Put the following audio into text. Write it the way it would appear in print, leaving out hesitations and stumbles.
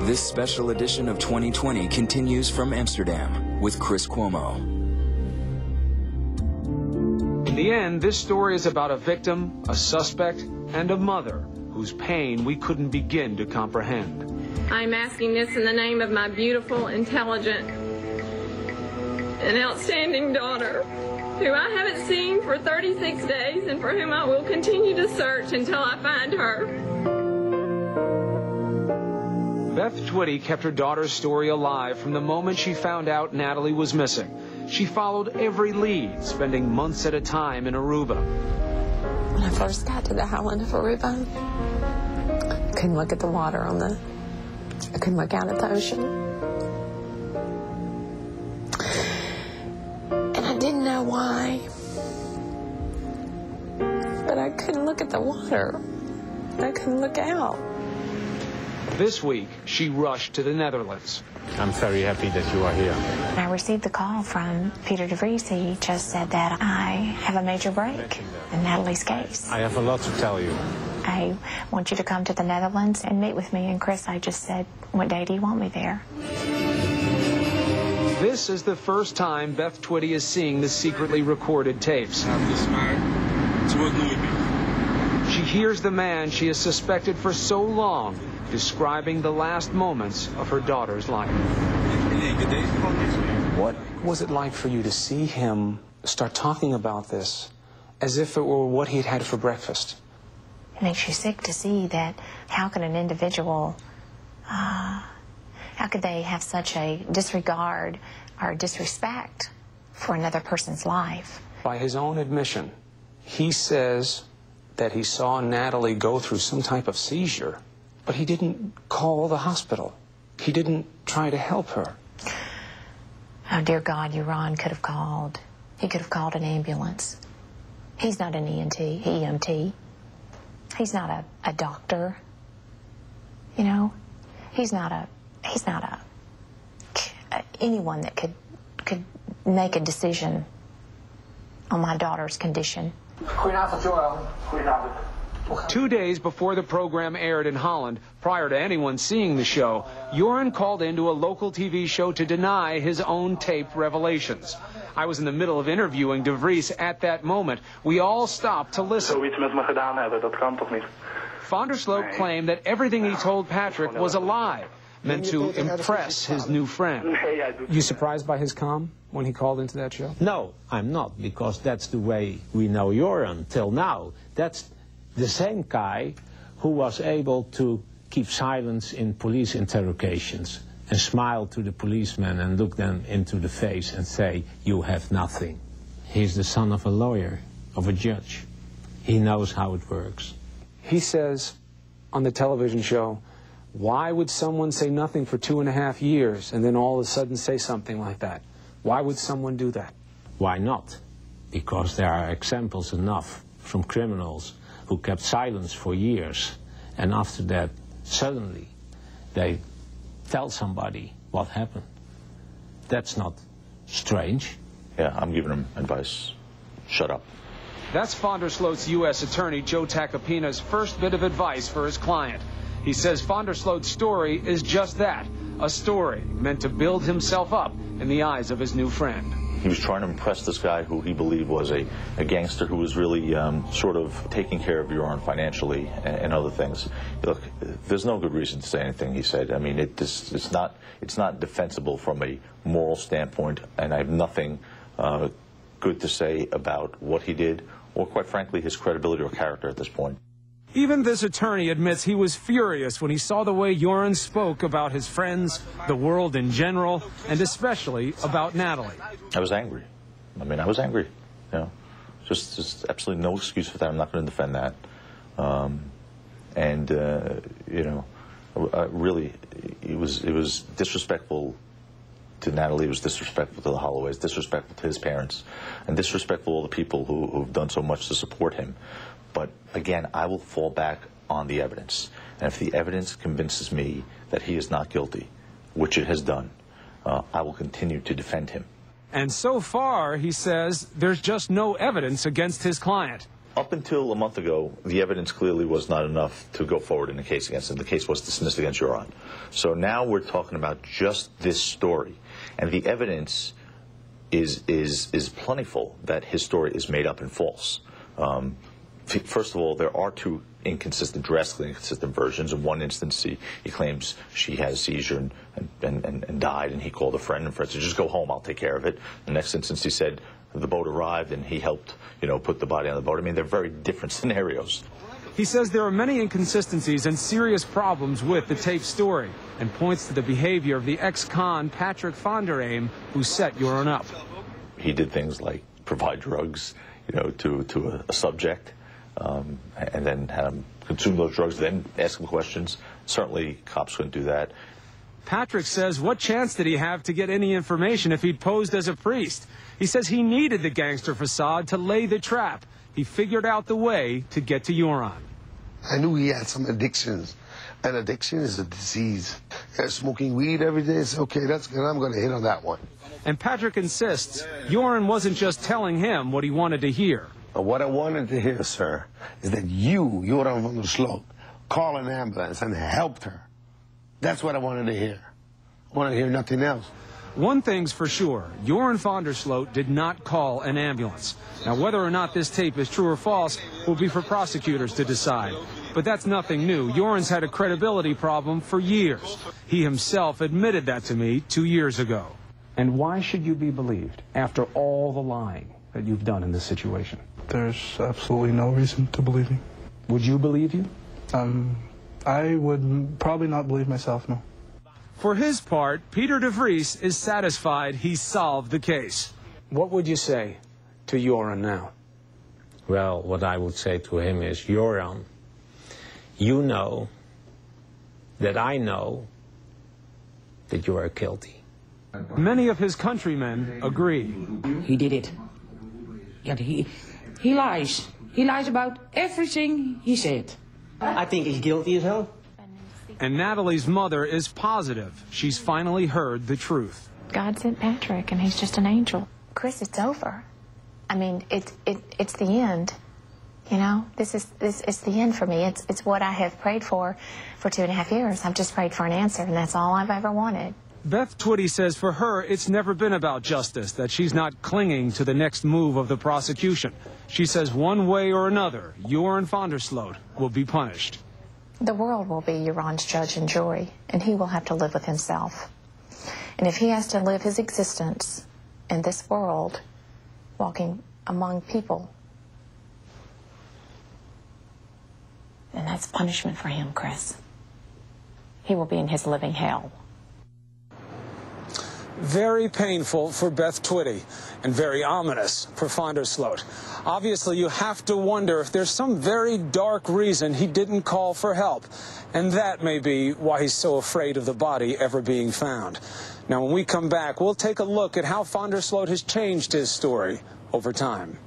This special edition of 2020 continues from Amsterdam with Chris Cuomo. In the end, this story is about a victim, a suspect, and a mother whose pain we couldn't begin to comprehend. I'm asking this in the name of my beautiful, intelligent, and outstanding daughter, who I haven't seen for 36 days and for whom I will continue to search until I find her. Beth Twitty kept her daughter's story alive from the moment she found out Natalie was missing. She followed every lead, spending months at a time in Aruba. When I first got to the island of Aruba, I couldn't look at the water I couldn't look out at the ocean. And I didn't know why. But I couldn't look at the water. I couldn't look out. This week, she rushed to the Netherlands. I'm very happy that you are here. I received the call from Peter de Vries. He just said that I have a major break in Natalie's case. I have a lot to tell you. I want you to come to the Netherlands and meet with me. And Chris, I just said, what day do you want me there? This is the first time Beth Twitty is seeing the secretly recorded tapes. She hears the man she has suspected for so long describing the last moments of her daughter's life. What was it like for you to see him start talking about this as if it were what he'd had for breakfast? It makes you sick to see that. How could an individual, how could they have such a disregard or disrespect for another person's life? By his own admission, he says that he saw Natalie go through some type of seizure, but he didn't call the hospital. He didn't try to help her. Oh, dear God, Yaron could have called. He could have called an ambulance. He's not an EMT. He's not a doctor. You know, he's not anyone that could make a decision on my daughter's condition. 2 days before the program aired in Holland, prior to anyone seeing the show, Joran called into a local TV show to deny his own taped revelations. I was in the middle of interviewing de Vries at that moment. We all stopped to listen. Van der Sloot claimed that everything he told Patrick was a lie, meant to impress his new friend. You surprised by his calm when he called into that show? No, I'm not, because that's the way we know Joran till now. That's the same guy who was able to keep silence in police interrogations and smile to the policemen and look them into the face and say, you have nothing. He's the son of a lawyer, of a judge. He knows how it works. He says on the television show, why would someone say nothing for 2.5 years and then all of a sudden say something like that? Why would someone do that? Why not? Because there are examples enough from criminals who kept silence for years, and after that, suddenly, they tell somebody what happened. That's not strange. Yeah, I'm giving him advice. Shut up. That's Van der Sloot's U.S. attorney, Joe Tacopina's first bit of advice for his client. He says Van der Sloot's story is just that, a story meant to build himself up in the eyes of his new friend. He was trying to impress this guy who he believed was a gangster who was really sort of taking care of Joran financially and other things. Look, there's no good reason to say anything he said. I mean, it's not defensible from a moral standpoint, and I have nothing good to say about what he did or, quite frankly, his credibility or character at this point. Even this attorney admits he was furious when he saw the way Joran spoke about his friends, the world in general, and especially about Natalie. I was angry. I mean, I was angry. You know, just absolutely no excuse for that. I'm not going to defend that. You know, really, it was disrespectful to Natalie. It was disrespectful to the Holloways, disrespectful to his parents, and disrespectful to all the people who've done so much to support him. But again, I will fall back on the evidence. And if the evidence convinces me that he is not guilty, which it has done, I will continue to defend him. And so far, he says, there's just no evidence against his client. Up until a month ago, the evidence clearly was not enough to go forward in the case against him. The case was dismissed against Joran. So now we're talking about just this story. And the evidence is plentiful that his story is made up and false. First of all, there are two drastically inconsistent versions. In one instance, he claims she had a seizure and died, and he called a friend, and friend said, just go home, I'll take care of it. The next instance, he said the boat arrived, and he helped, put the body on the boat. I mean, they're very different scenarios. He says there are many inconsistencies and serious problems with the tape story, and points to the behavior of the ex-con Patrick van der Aim, who set Joran up. He did things like provide drugs, to a subject, and then had him consume those drugs, then ask him questions. Certainly, cops couldn't do that. Patrick says, what chance did he have to get any information if he'd posed as a priest? He says he needed the gangster facade to lay the trap. He figured out the way to get to Joran. I knew he had some addictions. An addiction is a disease. Smoking weed every day, it's okay, that's good, I'm going to hit on that one. And Patrick insists Joran wasn't just telling him what he wanted to hear. What I wanted to hear, sir, is that you, Joran van der Sloot, call an ambulance and helped her. That's what I wanted to hear. I wanted to hear nothing else. One thing's for sure, Joran van der Sloot did not call an ambulance. Now, whether or not this tape is true or false will be for prosecutors to decide. But that's nothing new. Joran's had a credibility problem for years. He himself admitted that to me 2 years ago. And why should you be believed after all the lying that you've done in this situation? There's absolutely no reason to believe me. Would you believe you? I would probably not believe myself, no. For his part, Peter de Vries is satisfied he solved the case. What would you say to Joran now? Well, what I would say to him is, Joran, you know that I know that you are guilty. Many of his countrymen agree. He did it. Yeah, he lies. He lies about everything he said. I think he's guilty as hell. And Natalie's mother is positive she's finally heard the truth. God sent Patrick, and he's just an angel. Chris, it's over. I mean, it's the end. It's the end for me. It's what I have prayed for 2.5 years. I've just prayed for an answer, and that's all I've ever wanted. Beth Twitty says for her, it's never been about justice, that she's not clinging to the next move of the prosecution. She says one way or another, Joran van der Sloot will be punished. The world will be Joran's judge and jury, and he will have to live with himself. And if he has to live his existence in this world, walking among people, then that's punishment for him, Chris. He will be in his living hell. Very painful for Beth Twitty and very ominous for van der Sloot. Obviously, you have to wonder if there's some very dark reason he didn't call for help. And that may be why he's so afraid of the body ever being found. Now, when we come back, we'll take a look at how van der Sloot has changed his story over time.